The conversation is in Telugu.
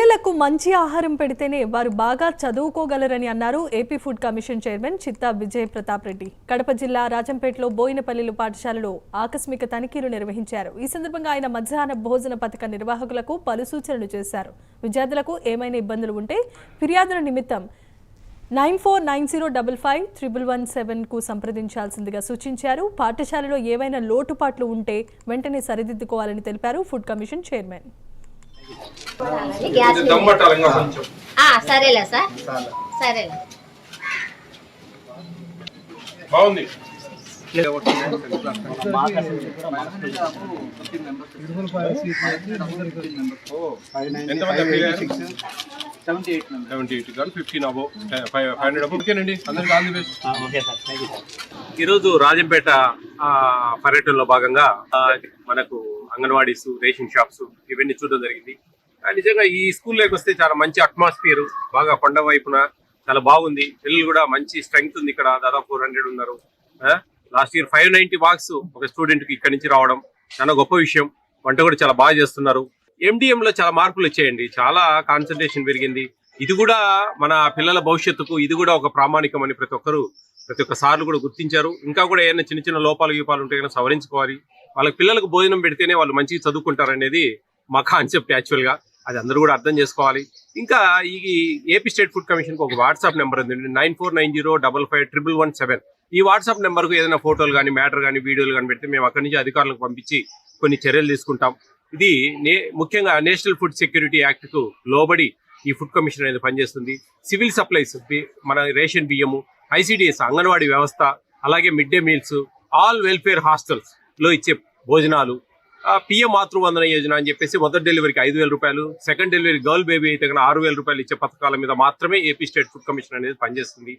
పిల్లలకు మంచి ఆహారం పెడితేనే వారు బాగా చదువుకోగలరని అన్నారు ఏపీ ఫుడ్ కమిషన్ చైర్మన్ చిత్తా విజయ్ ప్రతాప్ రెడ్డి. కడప జిల్లా రాజంపేటలో బోయినపల్లి పాఠశాలలో ఆకస్మిక తనిఖీలు నిర్వహించారు. ఈ సందర్భంగా ఆయన మధ్యాహ్న భోజన పథక నిర్వాహకులకు పలు సూచనలు చేశారు. విద్యార్థులకు ఏమైనా ఇబ్బందులు ఉంటే ఫిర్యాదుల నిమిత్తం 9490551117 కు సంప్రదించాల్సిందిగా సూచించారు. పాఠశాలలో ఏవైనా లోటుపాట్లు ఉంటే వెంటనే సరిదిద్దుకోవాలని తెలిపారు ఫుడ్ కమిషన్ చైర్మన్. సరేలే సార్ సరేలే బాగుంది. ఈరోజు రాజంపేట పర్యటనలో భాగంగా మనకు అంగన్వాడీస్, రేషన్ షాప్స్ ఇవన్నీ చూడడం జరిగింది. నిజంగా ఈ స్కూల్లోకి వస్తే చాలా మంచి అట్మాస్ఫియర్, బాగా కొండ వైపున చాలా బాగుంది. పిల్లలు కూడా మంచి స్ట్రెంగ్త్ ఉంది. ఇక్కడ దాదాపు 400 ఉన్నారు. లాస్ట్ ఇయర్ 590 మార్క్స్ ఒక స్టూడెంట్ కి ఇక్కడ నుంచి రావడం చాలా గొప్ప విషయం. వంట కూడా చాలా బాగా చేస్తున్నారు. MDM లో చాలా మార్పులు వచ్చాయండి. చాలా కాన్సన్ట్రేషన్ పెరిగింది. ఇది కూడా మన పిల్లల భవిష్యత్తుకు ఇది కూడా ఒక ప్రామాణికం అని ప్రతి ఒక్క సార్లు కూడా గుర్తించారు. ఇంకా కూడా ఏమైనా చిన్న చిన్న లోపాలు ఉంటే కనుక సవరించుకోవాలి. వాళ్ళకి పిల్లలకు భోజనం పెడితేనే వాళ్ళు మంచిగా చదువుకుంటారు అనేది మా కాన్సెప్ట్. యాక్చువల్ గా అది అందరూ కూడా అర్థం చేసుకోవాలి. ఇంకా ఈ ఏపీ స్టేట్ ఫుడ్ కమిషన్ కు ఒక వాట్సాప్ నెంబర్ ఉంది, 9490555117. ఈ వాట్సాప్ నెంబర్ కు ఏదైనా ఫోటోలు కానీ, మ్యాటర్ కానీ, వీడియోలు కానీ పెడితే మేము అక్కడి నుంచి అధికారులకు పంపించి కొన్ని చర్యలు తీసుకుంటాం. ఇది ముఖ్యంగా నేషనల్ ఫుడ్ సెక్యూరిటీ యాక్ట్ కు లోబడి ఈ ఫుడ్ కమిషన్ అనేది పనిచేస్తుంది. సివిల్ సప్లైస్, మన రేషన్ బియ్యము, ICDS అంగన్వాడీ వ్యవస్థ, అలాగే mid day meals, all welfare hostels లో ఇచ్చే భోజనాలు, PM మాతృవందన యోజన అని చెప్పేసి మొదటి డెలివరీకి 5,000 రూపాయలు, సెకండ్ డెలివరీ గర్ల్ బేబీ అయితే కన్నా 6,000 రూపాయలు ఇచ్చే పథకాల మీద మాత్రమే ఏపీ స్టేట్ ఫుడ్ కమిషన్ అనేది పనిచేస్తుంది.